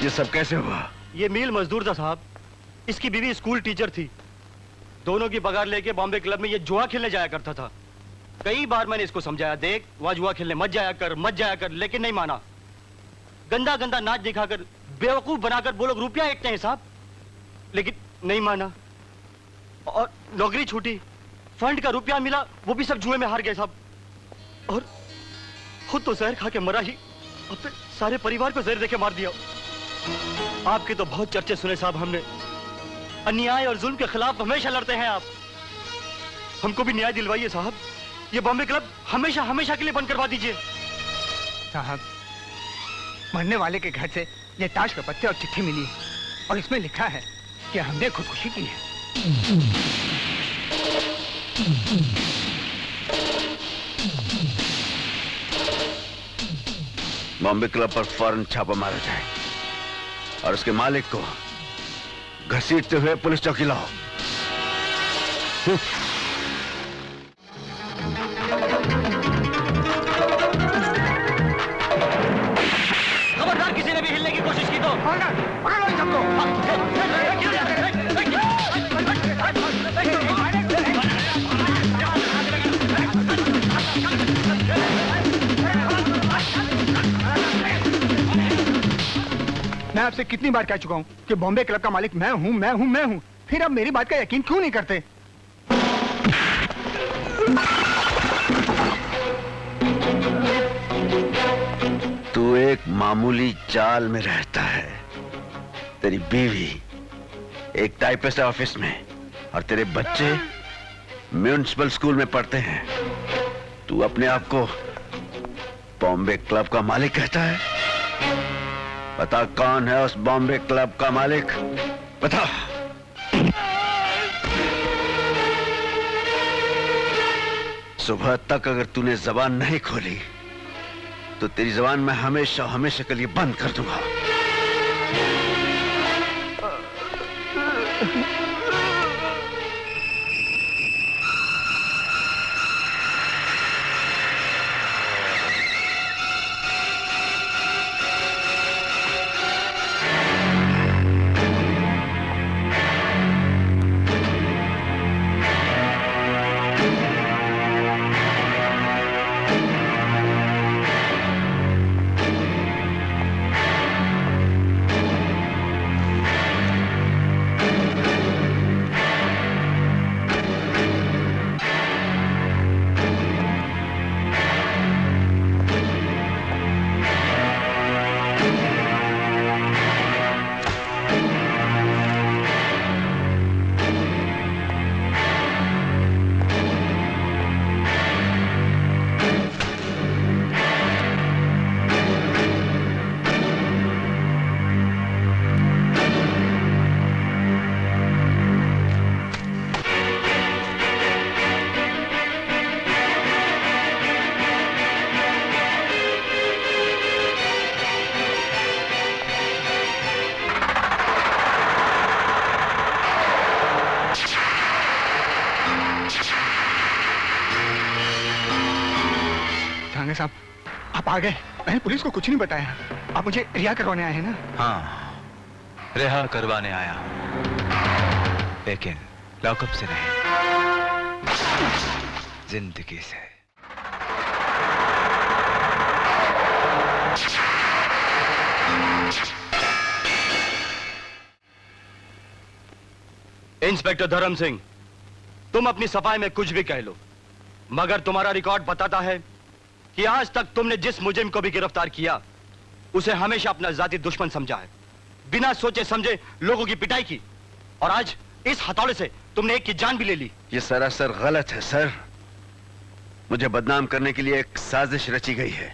ये सब कैसे हुआ? ये मील मजदूर था साहब, इसकी बीवी स्कूल टीचर थी। दोनों की पगार लेके बॉम्बे क्लब में ये जुआ खेलने जाया करता था। कई बार मैंने इसको समझाया, देख वहां जुआ खेलने मत जाया कर, लेकिन नहीं माना। गंदा गंदा नाच दिखाकर, बेवकूफ बनाकर वो लोग रुपया एकते हैं साहब, लेकिन नहीं माना। और नौकरी छूटी, फंड का रुपया मिला, वो भी सब जुए में हार गए साहब। और खुद तो जहर खा के मरा ही, और फिर सारे परिवार को जहर देके मार दिया। आपके तो बहुत चर्चे सुने साहब हमने, अन्याय और जुल्म के खिलाफ हमेशा लड़ते हैं आप। हमको भी न्याय दिलवाइए साहब, ये बॉम्बे क्लब हमेशा हमेशा के लिए बंद करवा दीजिए। साहब, मरने वाले के घर से ये ताश के पत्ते और चिट्ठी मिली है, और इसमें लिखा है कि हमने खुदकुशी की है। बॉम्बे क्लब पर फौरन छापा मारा जाए और उसके मालिक को घसीटते हुए पुलिस चौकी लाओ। खबरदार किसी ने भी हिलने की कोशिश की तो पकड़ो इन सबको। मैं आपसे कितनी बार कह चुका हूँ कि बॉम्बे क्लब का मालिक मैं हूँ। फिर अब मेरी बात का यकीन क्यों नहीं करते? तू एक मामूली चाल में रहता है, तेरी बीवी एक टाइपिस्ट ऑफिस में, और तेरे बच्चे म्युनिसिपल स्कूल में पढ़ते हैं। तू अपने आप को बॉम्बे क्लब का मालिक कहता है? बता कौन है उस बॉम्बे क्लब का मालिक, बता। सुबह तक अगर तूने जबान नहीं खोली तो तेरी जबान मैं हमेशा हमेशा के लिए बंद कर दूंगा। साहब, आप आ गए। मैंने पुलिस को कुछ नहीं बताया। आप मुझे रिहा करवाने आए हैं ना? हाँ, रिहा करवाने आया, लेकिन लॉकअप से नहीं, जिंदगी से। इंस्पेक्टर धर्म सिंह, तुम अपनी सफाई में कुछ भी कह लो, मगर तुम्हारा रिकॉर्ड बताता है कि आज तक तुमने जिस मुजरिम को भी गिरफ्तार किया उसे हमेशा अपना जाती दुश्मन समझा है, बिना सोचे समझे लोगों की पिटाई की, और आज इस हथौड़े से तुमने एक की जान भी ले ली। ये सरासर गलत है सर। मुझे बदनाम करने के लिए एक साजिश रची गई है।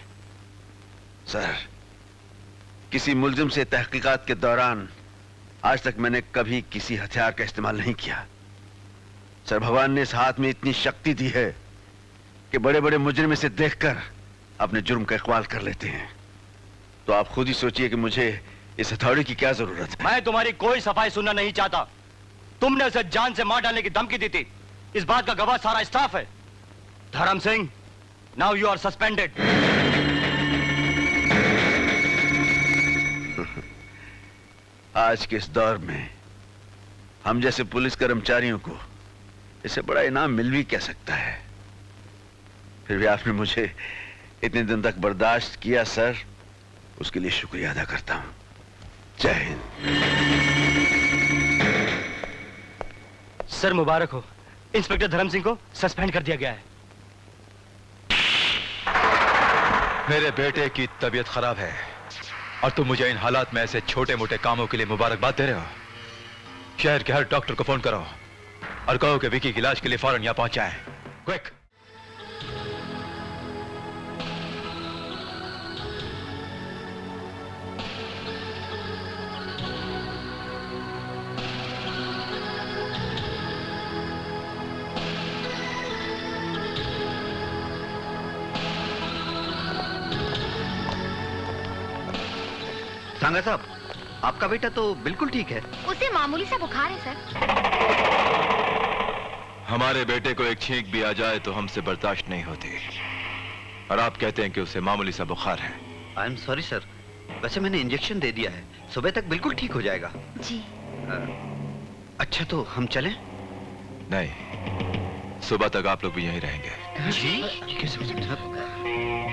सर, किसी मुलजिम से तहकीकात के दौरान आज तक मैंने कभी किसी हथियार का इस्तेमाल नहीं किया। सर, भगवान ने इस हाथ में इतनी शक्ति दी है कि बड़े बड़े मुजरिम इसे देखकर अपने जुर्म का इकबाल कर लेते हैं। तो आप खुद ही सोचिए कि मुझे इस हथौड़े की क्या जरूरत है। मैं तुम्हारी कोई सफाई सुनना नहीं चाहता। तुमने उसे जान से मार डालने की धमकी दी थी, इस बात का गवाह सारा स्टाफ है। Dharam Singh, now you are suspended. आज के इस दौर में हम जैसे पुलिस कर्मचारियों को इससे बड़ा इनाम मिल भी क्या सकता है। फिर भी आपने मुझे इतने दिन तक बर्दाश्त किया सर, उसके लिए शुक्रिया अदा करता हूं। जय हिंद। सर मुबारक हो, इंस्पेक्टर धर्म सिंह को सस्पेंड कर दिया गया है। मेरे बेटे की तबीयत खराब है और तुम मुझे इन हालात में ऐसे छोटे मोटे कामों के लिए मुबारकबाद दे रहे हो। शहर के हर डॉक्टर को फोन करो और कहो कि विकी के इलाज के लिए फौरन यहां पहुंच जाए। क्विक। सांगा साहब, आपका बेटा तो बिल्कुल ठीक है। उसे मामूली सा बुखार है सर। हमारे बेटे को एक छींक भी आ जाए तो हमसे बर्दाश्त नहीं होती, और आप कहते हैं कि उसे मामूली सा बुखार है। आई एम सॉरी सर, वैसे मैंने इंजेक्शन दे दिया है, सुबह तक बिल्कुल ठीक हो जाएगा। जी। अच्छा तो हम चलें? नहीं, सुबह तक आप लोग भी यहीं रहेंगे। जी? कैसे?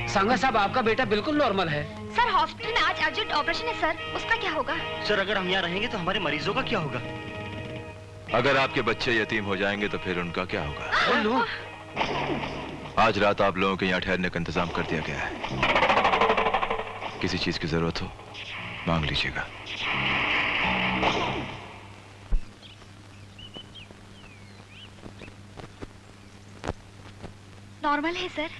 सांगा साहब, आपका बेटा बिल्कुल नॉर्मल है। सर हॉस्पिटल में आज अर्जेंट ऑपरेशन है सर, उसका क्या होगा? सर अगर हम यहाँ रहेंगे तो हमारे मरीजों का क्या होगा? अगर आपके बच्चे यतीम हो जाएंगे तो फिर उनका क्या होगा? आज रात आप लोगों के यहाँ ठहरने का इंतजाम कर दिया गया है। किसी चीज की जरूरत हो मांग लीजिएगा। नॉर्मल है sir.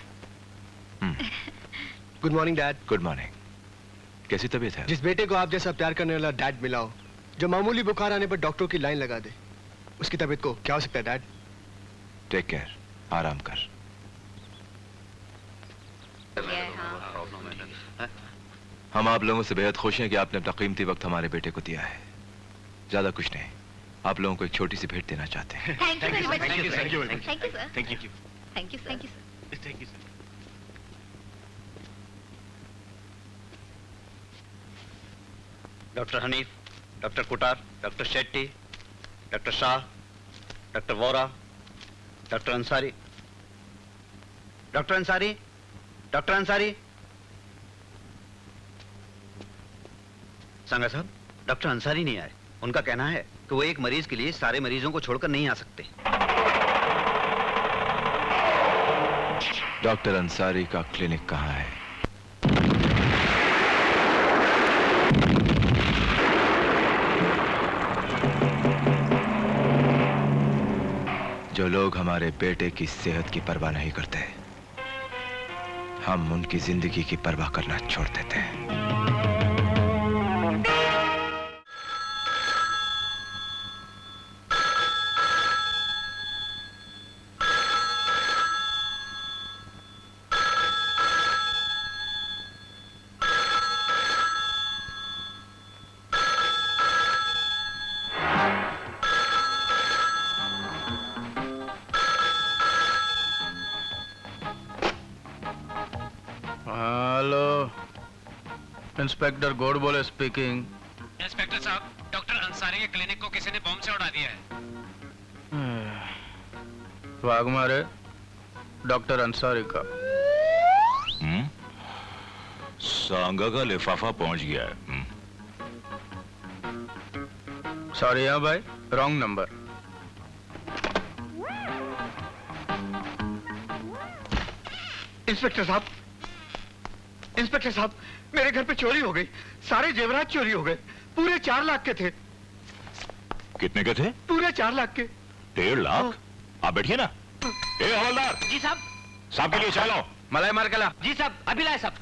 Good morning dad. Good morning. कैसी तबीयत है? जिस बेटे को आप जैसा प्यार करने वाला डैड मिला हो, जो मामूली बुखार आने पर डॉक्टर की लाइन लगा दे, उसकी तबीयत को क्या हो सकता है डैड? टेक केयर, आराम कर। हम आप लोगों से बेहद खुश हैं कि आपने अपना कीमती वक्त हमारे बेटे को दिया है। ज्यादा कुछ नहीं, आप लोगों को एक छोटी सी भेंट देना चाहते हैं। Thank you very much. Thank you, thank you. Thank you sir. Thank you. Thank you sir. Thank you sir. Doctor Hanif, doctor Kutar, doctor Shetty, doctor Shah, doctor Vora, doctor Ansari, doctor Ansari, doctor Ansari. Sanga साहब, डॉक्टर अंसारी नहीं आए। उनका कहना है कि वो एक मरीज के लिए सारे मरीजों को छोड़कर नहीं आ सकते। डॉक्टर अंसारी का क्लिनिक कहाँ है? जो लोग हमारे बेटे की सेहत की परवाह नहीं करते, हम उनकी जिंदगी की परवाह करना छोड़ देते हैं। Inspector Godbole speaking. इंस्पेक्टर साहब, डॉक्टर अंसारी के क्लिनिक को किसी ने बॉम्ब से उड़ा दिया है। वाग मारे डॉक्टर अंसारी का। सांगा का लिफाफा पहुंच गया है। सॉरी हाँ भाई, रॉन्ग नंबर। इंस्पेक्टर साहब, इंस्पेक्टर साहब, मेरे घर पे चोरी हो गई। सारे जेवरात चोरी हो गए। पूरे 4 लाख के थे। कितने के थे? पूरे 4 लाख के। 1.5 लाख? आप बैठिए ना। ए हवलदार, जी साहब। साहब के लिए चाय लाओ। मलाई मार के ला। जी साहब, अभी लाए साहब।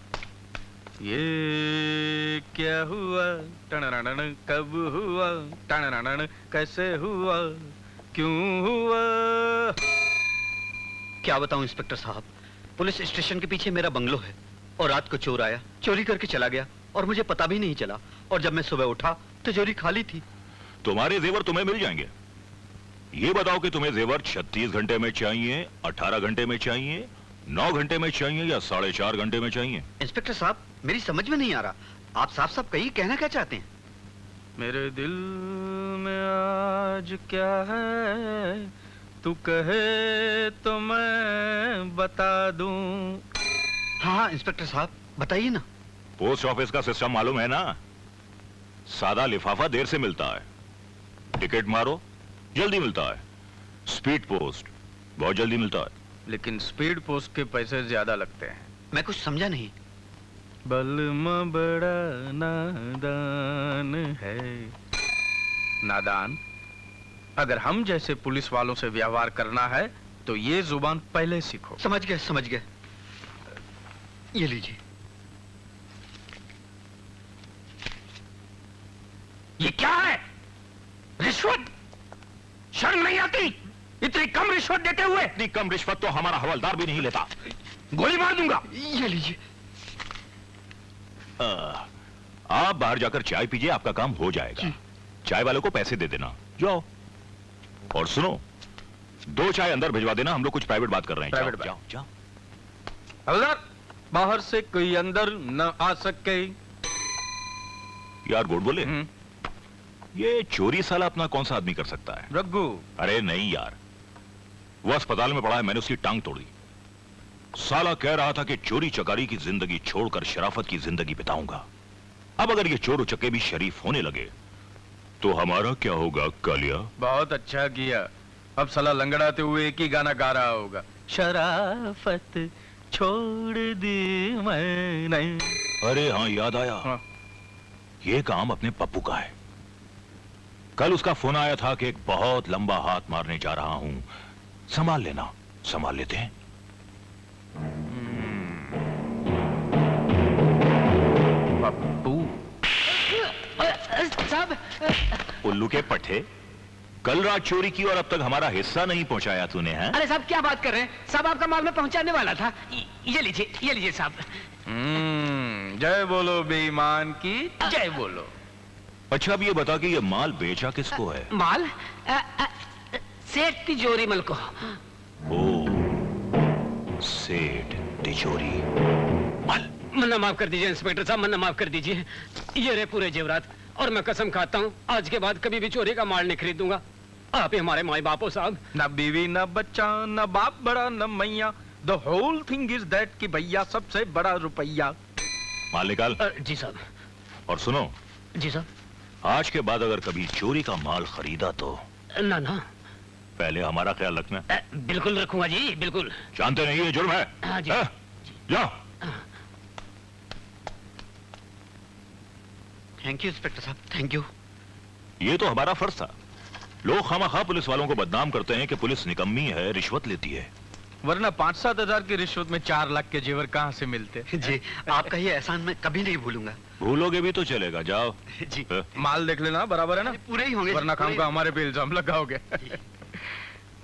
ये क्या हुआ, टनननन कब हुआ, टनननन कैसे हुआ, क्यों हुआ? क्या बताऊं इंस्पेक्टर साहब, पुलिस स्टेशन के पीछे मेरा बंगलो है और रात को चोर आया, चोरी करके चला गया। और मुझे पता भी नहीं चला। और जब मैं सुबह उठा तिजोरी खाली थी। तुम्हारे जेवर तुम्हें मिल जाएंगे। ये बताओ कि तुम्हें जेवर 36 घंटे में चाहिए, 18 घंटे में चाहिए, 9 घंटे में चाहिए या 4.5 घंटे में चाहिए? इंस्पेक्टर साहब, मेरी समझ में नहीं आ रहा, आप साफ साफ कहिए, कहना क्या चाहते हैं? मेरे दिल में आज क्या है, तू कहे तो मैं बता दूं। हाँ इंस्पेक्टर साहब, बताइए ना। पोस्ट ऑफिस का सिस्टम मालूम है ना? सादा लिफाफा देर से मिलता है, टिकट मारो जल्दी मिलता है, स्पीड पोस्ट बहुत जल्दी मिलता है। लेकिन स्पीड पोस्ट के पैसे ज्यादा लगते हैं। मैं कुछ समझा नहीं। बलमा बड़ा नादान है। नादान? अगर हम जैसे पुलिस वालों से व्यवहार करना है तो ये जुबान पहले सीखो। समझ गए समझ गए। ये लीजिए। ये क्या है? रिश्वत? शर्म नहीं आती इतनी कम रिश्वत देते हुए? इतनी कम रिश्वत तो हमारा हवलदार भी नहीं लेता। गोली मार दूंगा। ये लीजिए। आप बाहर जाकर चाय पीजिए, आपका काम हो जाएगा। चाय वाले को पैसे दे देना, जाओ। और सुनो, 2 चाय अंदर भिजवा देना, हम लोग कुछ प्राइवेट बात कर रहे हैं। प्राइवेट जाओ, जाओ, जाओ। हवलदार, बाहर से कोई अंदर न आ सके। यार गुड बोले। ये चोरी साला अपना कौन सा आदमी कर सकता है? रघु। अरे नहीं यार, वो अस्पताल में पड़ा है, मैंने उसकी टांग तोड़ी। साला कह रहा था कि चोरी चकारी की जिंदगी छोड़कर शराफत की जिंदगी बिताऊंगा। अब अगर ये चोर उचक्के भी शरीफ होने लगे तो हमारा क्या होगा कालिया? बहुत अच्छा किया। अब साला लंगड़ाते हुए एक ही गाना गा रहा होगा, शराफत छोड़ दी मैंने। अरे हाँ, याद आया। हाँ। ये काम अपने पप्पू का है। कल उसका फोन आया था कि एक बहुत लंबा हाथ मारने जा रहा हूं, संभाल लेना। संभाल लेते हैं। पप्पू साहब। उल्लू के पट्टे, कल रात चोरी की और अब तक हमारा हिस्सा नहीं पहुंचाया तूने, हैं? अरे साहब क्या बात कर रहे हैं? साहब आपका माल मैं पहुंचाने वाला था। ये लीजिए साहब। जय बोलो बेईमान की जय बोलो। अच्छा अब ये बता कि ये माल बेचा किसको है? माल सेठ तिजोरी मल को। ओ, सेठ तिजोरी मल। मन्ना माफ कर दीजिए इंस्पेक्टर साहब, मन्ना माफ कर दीजिए। ये रहे पूरे जेवरात, और मैं कसम खाता हूँ आज के बाद कभी भी चोरी का माल नहीं खरीदूंगा। आप ही हमारे माई बाप हो साहब। न बीवी न बच्चा न बाप बड़ा न मैया, the whole thing is that कि भैया सबसे बड़ा रुपया। माल निकाल। जी साहब। और सुनो जी साहब। आज के बाद अगर कभी चोरी का माल खरीदा तो ना ना, पहले हमारा ख्याल रखना। बिल्कुल रखूंगा जी, बिल्कुल। जानते नहीं ये जुर्म है। हाँ जी। जाओ। थैंक यू इंस्पेक्टर साहब, थैंक यू। ये तो हमारा फर्ज था। लोग खामखा पुलिस वालों को बदनाम करते हैं कि पुलिस निकम्मी है, रिश्वत लेती है। वरना 5-7 हजार की रिश्वत में 4 लाख के जेवर कहाँ से मिलते? जी, आपका ये एहसान मैं कभी नहीं भूलूंगा। भूलोगे भी तो चलेगा, जाओ। जी। माल देख लेना, बराबर है ना? पूरे ही होंगे। वरना काम का हमारे पे इल्जाम लगाओगे।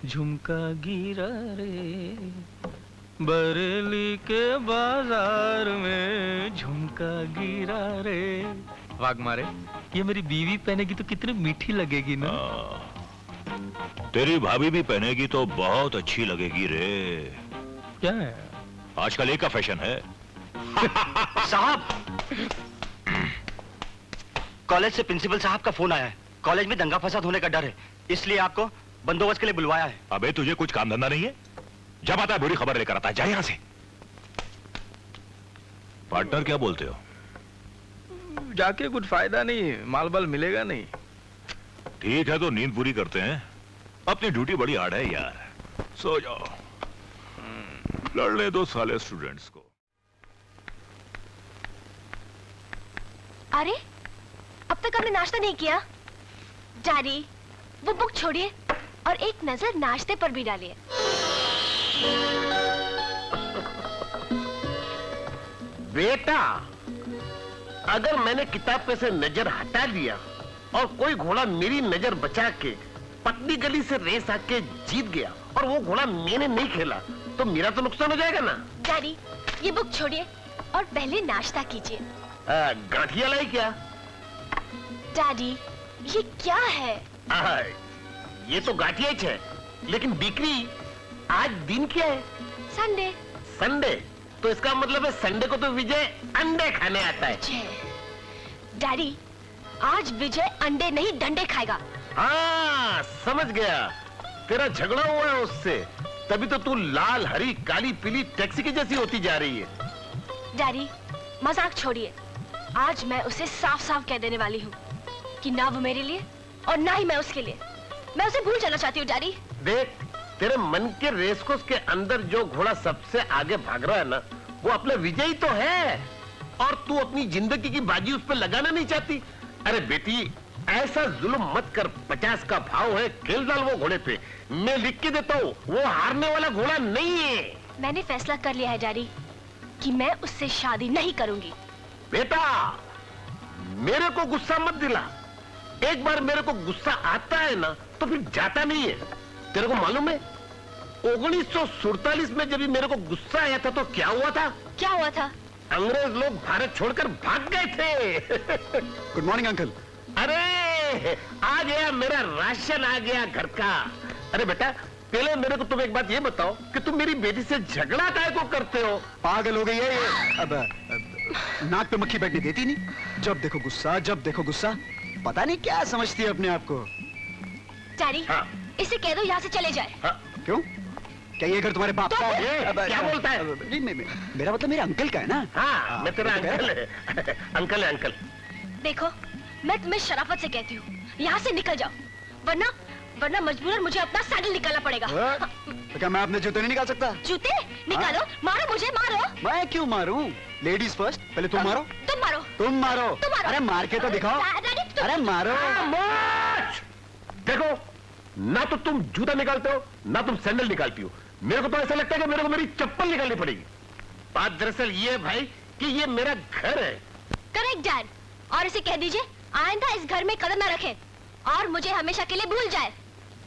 झुमका गिरा रे बरेली के बाजार में, झुमका गिरा रे। वाग मारे, ये मेरी बीवी पहनेगी तो कितनी मीठी लगेगी ना। तेरी भाभी भी पहनेगी तो बहुत अच्छी लगेगी रे। क्या है? आजकल एक का फैशन है। साहब, कॉलेज से प्रिंसिपल साहब का फोन आया है। कॉलेज में दंगा फसाद होने का डर है, इसलिए आपको बंदोबस्त के लिए बुलवाया है। अबे तुझे कुछ काम धंधा नहीं है? जब आता है बुरी खबर लेकर आता है, जा यहां से। पार्टनर क्या बोलते हो? जाके कुछ फायदा नहीं, माल बाल मिलेगा नहीं। ठीक है तो नींद पूरी करते हैं, अपनी ड्यूटी बड़ी हार्ड है यार। सो जाओ, लड़ने दो साले स्टूडेंट्स को। अरे अब तक हमने नाश्ता नहीं किया। जारी, वो बुक छोड़िए और एक नजर नाश्ते पर भी डालिए। बेटा, अगर मैंने किताब पे से नजर हटा दिया और कोई घोड़ा मेरी नजर बचा के पतली गली से रेस आके जीत गया और वो घोड़ा मैंने नहीं खेला, तो मेरा तो नुकसान हो जाएगा ना। जारी, ये बुक छोड़िए और पहले नाश्ता कीजिए। गांठिया लाई क्या? डैडी ये क्या है? ये तो गांठिया है, लेकिन बिक्री आज दिन क्या है? संडे। संडे? तो इसका मतलब है संडे को तो विजय अंडे खाने आता है। डैडी आज विजय अंडे नहीं डंडे खाएगा। हाँ समझ गया, तेरा झगड़ा हुआ है उससे, तभी तो तू लाल हरी काली पीली टैक्सी की जैसी होती जा रही है। डैडी मजाक छोड़िए, आज मैं उसे साफ साफ कह देने वाली हूँ कि ना वो मेरे लिए और ना ही मैं उसके लिए। मैं उसे भूल जाना चाहती हूँ डैडी। देख, तेरे मन के रेसकोर्स के अंदर जो घोड़ा सबसे आगे भाग रहा है ना, वो अपना विजयी तो है, और तू अपनी जिंदगी की बाजी उस पर लगाना नहीं चाहती। अरे बेटी ऐसा जुल्म मत कर, 50 का भाव है, खेल डाल वो घोड़े पे। मैं लिख के देता हूँ, वो हारने वाला घोड़ा नहीं है। मैंने फैसला कर लिया है डैडी कि मैं उससे शादी नहीं करूंगी। बेटा मेरे को गुस्सा मत दिला, एक बार मेरे को गुस्सा आता है ना तो फिर जाता नहीं है। तेरे को मालूम है 1947 में जब मेरे को गुस्सा आया था तो क्या हुआ था? क्या हुआ था? अंग्रेज लोग भारत छोड़कर भाग गए थे। Good morning uncle. अरे आ गया मेरा राशन, आ गया घर का। अरे बेटा पहले मेरे को तुम एक बात ये बताओ कि तुम मेरी बेटी से झगड़ा काहे को करते हो? पागल हो गई है ये। अब नाक पे मक्खी बैठने देती नहीं, जब देखो गुस्सा, जब देखो गुस्सा। पता नहीं क्या समझती है अपने आप को। डैडी हाँ। इसे कह दो यहाँ से चले जाए। हाँ। क्यों? क्या ये घर तुम्हारे बाप का है? क्या बोलता है? नहीं मेरा मतलब मेरे अंकल का है ना। हाँ मैं तेरा अंकल है। अंकल है अंकल। देखो मैं तुम्हें शराफत से कहती हूँ, यहाँ से निकल जाओ, वरना मजबूरन मुझे अपना सैंडल निकालना पड़ेगा। तो क्या मैं अपने जूते नहीं निकाल सकता? जूते निकालो। मारो मुझे, मारो। मैं क्यों मारूं? लेडीज फर्स्ट, पहले तुम मारो। तुम मारो। तुम मारो। अरे मार के तो दिखाओ। अरे मारो। देखो ना तो तुम जूता निकालते हो ना तुम सैंडल निकालती हो। मेरे को तो ऐसा लगता है कि मेरे को मेरी चप्पल निकालनी पड़ेगी। बात दरअसल ये भाई कि ये मेरा घर है। करेक्ट डैड, और इसे कह दीजिए आइंदा इस घर में कदम न रखे और मुझे हमेशा के लिए भूल जाए।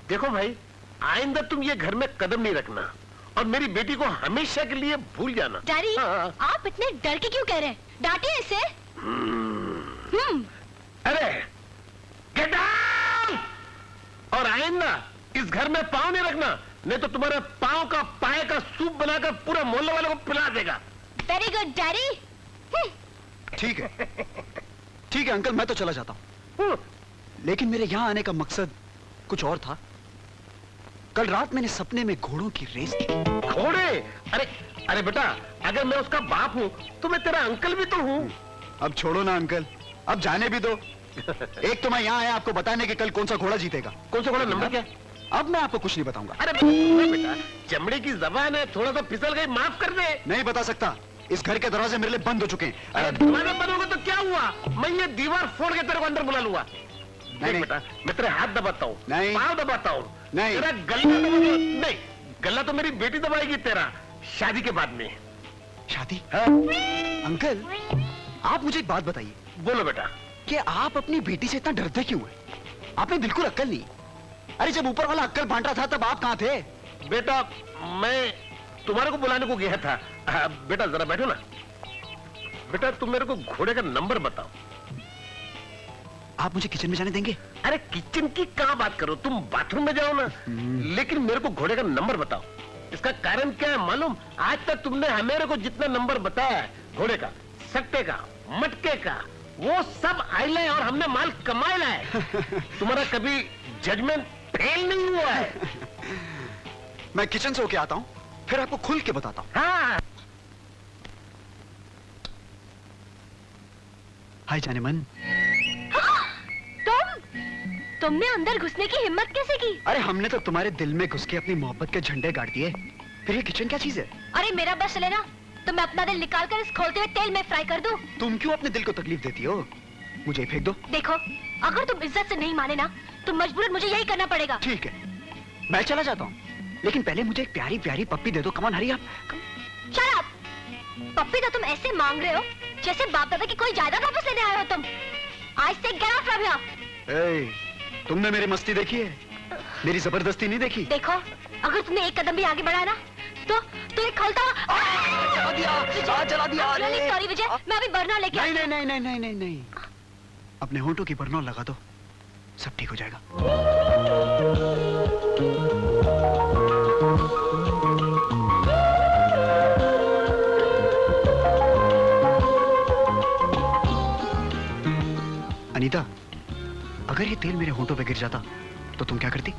देखो भाई आइंदा तुम ये घर में कदम नहीं रखना और मेरी बेटी को हमेशा के लिए भूल जाना। डैडी आप इतने डर के क्यों कह रहे हैं? डांटिए इसे। अरे गेट आउट! और आइंदा इस घर में पाँव नहीं रखना, नहीं तो तुम्हारे पाँव का पाए का सूप बनाकर पूरे मोहल्ले वालों को पिला देगा। Very good daddy. ठीक है अंकल, मैं तो चला जाता हूँ, लेकिन मेरे यहाँ आने का मकसद कुछ और था। कल रात मैंने सपने में घोड़ों की रेस की। घोड़े? अरे बेटा अगर मैं उसका बाप हूँ तो मैं तेरा अंकल भी तो हूँ। अब छोड़ो ना अंकल, अब जाने भी दो। एक तो मैं यहाँ आया आपको बताने के कल कौन सा घोड़ा जीतेगा। कौन सा घोड़ा, नंबर क्या? अब मैं आपको कुछ नहीं बताऊंगा। अरे बेटा चमड़े की जबान है, थोड़ा सा फिसल गई, माफ कर दे। नहीं बता सकता, इस घर के दरवाजे मेरे लिए बंद हो चुके हैं। अरे दरवाजे बंद होगा तो क्या हुआ? मैं ये दीवार फोड़ के तेरे को अंदर बुला लूंगा। नहीं बेटा मैं तेरे हाथ दबाता हूँ, नहीं पाँव दबाता हूँ, नहीं तेरा गला दबाता। नहीं गला तो मेरी बेटी दबाएगी तेरा, शादी के बाद में। शादी? अंकल आप मुझे एक बात बताइए। बोलो बेटा। कि आप अपनी बेटी से इतना डरते क्यों हैं? आप में बिल्कुल अक्ल नहीं। अरे जब ऊपर वाला अक्ल बांट रहा था तब आप कहाँ थे? बेटा मैं तुम्हारे को बुलाने को गया था। बेटा जरा बैठो ना। बेटा तुम मेरे को घोड़े का नंबर बताओ। आप मुझे किचन में जाने देंगे? अरे किचन की कहाँ बात करो, तुम बाथरूम में जाओ ना। लेकिन मेरे को घोड़े का नंबर बताओ। इसका कारण क्या है मालूम? आज तक तुमने मेरे को जितना नंबर बताया है घोड़े का, सट्टे का, मटके का, वो सब आइला है और हमने माल कमाया है। तुम्हारा कभी जजमेंट फेल नहीं हुआ है। मैं किचन से होके आता हूँ, फिर आपको खुल के बताता हूँ। हाँ। हाय जाने मन। तुमने अंदर घुसने की हिम्मत कैसे की? अरे हमने तो तुम्हारे दिल में घुस के अपनी मोहब्बत के झंडे गाड़ दिए, फिर ये किचन क्या चीज है? अरे मेरा बस चले ना, तो मैं अपना दिल निकाल कर इस खोलते हुए तेल में फ्राई कर दूं। तुम क्यों अपने दिल को तकलीफ देती हो? मुझे फेंक दो। देखो अगर तुम इज्जत से नहीं माने ना तो मजबूरन मुझे यही करना पड़ेगा। ठीक है मैं चला जाता हूँ, लेकिन पहले मुझे एक प्यारी प्यारी पप्पी दे दो। Come on hurry up. Shut up. पप्पी तो तुम ऐसे मांग रहे हो जैसे बाप दादा की कोई जायदाद वापस लेने आए हो तुम। आज से गेट आउट फ्रॉम हियर। तुमने मेरी मस्ती देखी है, मेरी जबरदस्ती नहीं देखी। देखो अगर तुमने एक कदम भी आगे बढ़ाया ना तो गेट खोलता। चला दिया। रियली सॉरी विजय, मैं अभी बर्नर लेके नहीं नहीं नहीं नहीं नहीं नहीं नहीं, अपने होंठों की बर्नौल लगा दो, सब ठीक हो जाएगा। अनीता, अगर ये तेल मेरे होंठों पे गिर जाता तो तुम क्या करती?